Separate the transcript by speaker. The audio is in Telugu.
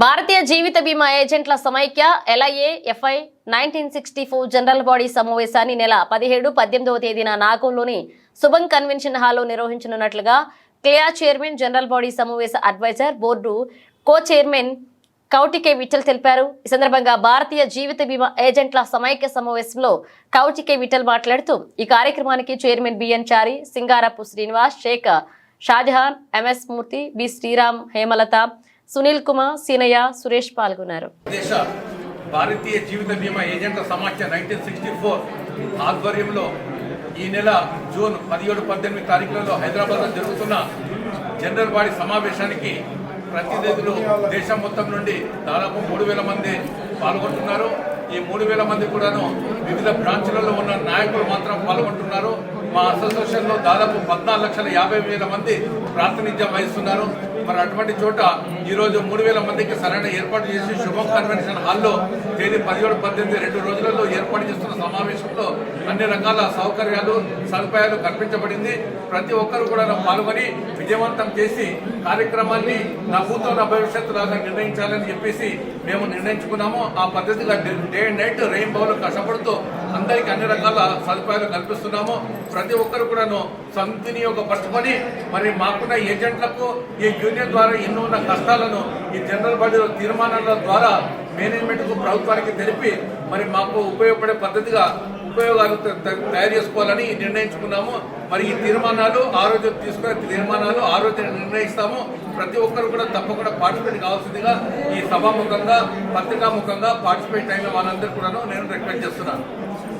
Speaker 1: భారతీయ జీవిత బీమా ఏజెంట్ల సమైక్య LIA-FI 1964 జనరల్ బాడీ సమావేశాన్ని నెల 17-18వ తేదీన నాగోల్లోని శుభం కన్వెన్షన్ హాల్లో నిర్వహించనున్నట్లుగా క్లియా చైర్మన్ జనరల్ బాడీ సమావేశ advisor board co chairman Kouti K Vittal తెలిపారు. ఈ సందర్భంగా భారతీయ జీవిత బీమా ఏజెంట్ల సమైక్య సమావేశంలో కౌటి కె విఠల్ మాట్లాడుతూ ఈ కార్యక్రమానికి చైర్మన్ బిఎన్ చారి, సింగారపు శ్రీనివాస్, షేక్ షాజహాన్, MS మూర్తి, బి శ్రీరామ్, హేమలత, సునీల్ కుమార్, సీనయ్య, సురేష్ పాల్గొన్నారు.
Speaker 2: భారతీయ జీవిత బీమా ఏజెంట్ల సమాఖ్య 1964 ఆధ్వర్యంలో ఈ నెల జూన్ 17-18 తారీఖులలో హైదరాబాద్లో జరుగుతున్న జనరల్ బాడీ సమావేశానికి ప్రతినిధులు దేశం మొత్తం నుండి దాదాపు 3,000 మంది పాల్గొంటున్నారు. ఈ 3,000 మంది కూడాను వివిధ బ్రాంచ్లలో ఉన్న నాయకులు మాత్రం పాల్గొంటున్నారు. మా అసోసియేషన్లో దాదాపు 14,50,000 మంది ప్రాతినిధ్యం వహిస్తున్నారు. మరి అటువంటి చోట ఈరోజు 3,000 మందికి సరైన ఏర్పాటు చేసి శుభం కన్వెన్షన్ హాల్లో తేదీ 17-18 2 రోజులలో ఏర్పాటు చేస్తున్న సమావేశంలో అన్ని రకాల సౌకర్యాలు సదుపాయాలు కల్పించబడింది. ప్రతి ఒక్కరు కూడా పాల్గొని విజయవంతం చేసి కార్యక్రమాన్ని నా భూతో నా భవిష్యత్తు లాగా నిర్ణయించాలని చెప్పేసి మేము నిర్ణయించుకున్నాము. ఆ పద్ధతిగా డే అండ్ నైట్ రెయిన్బోలో కష్టపడుతూ అందరికీ అన్ని రకాల సదుపాయాలు కల్పిస్తున్నాము. ప్రతి ఒక్కరు కూడాను సద్వినియోగపరచుకొని మరి మాకున్న ఏజెంట్లకు ఈ యూనియన్ ద్వారా ఎన్నో ఉన్న కష్టాలను ఈ జనరల్ బాడీలో తీర్మానాల ద్వారా మేనేజ్మెంట్కు ప్రభుత్వానికి తెలిపి మరి మాకు ఉపయోగపడే పద్ధతిగా ఉపయోగాలు తయారు చేసుకోవాలని నిర్ణయించుకున్నాము. మరి ఈ తీర్మానాలు ఆ రోజు తీసుకునే తీర్మానాలు ఆ రోజు నిర్ణయిస్తాము. ప్రతి ఒక్కరు కూడా తప్పకుండా పార్టిసిపేట్ కావాల్సిందిగా ఈ సభాముఖంగా పత్రికాముఖంగా పార్టిసిపేట్ అయిన వాళ్ళందరూ కూడా నేను రిక్వెస్ట్ చేస్తున్నాను.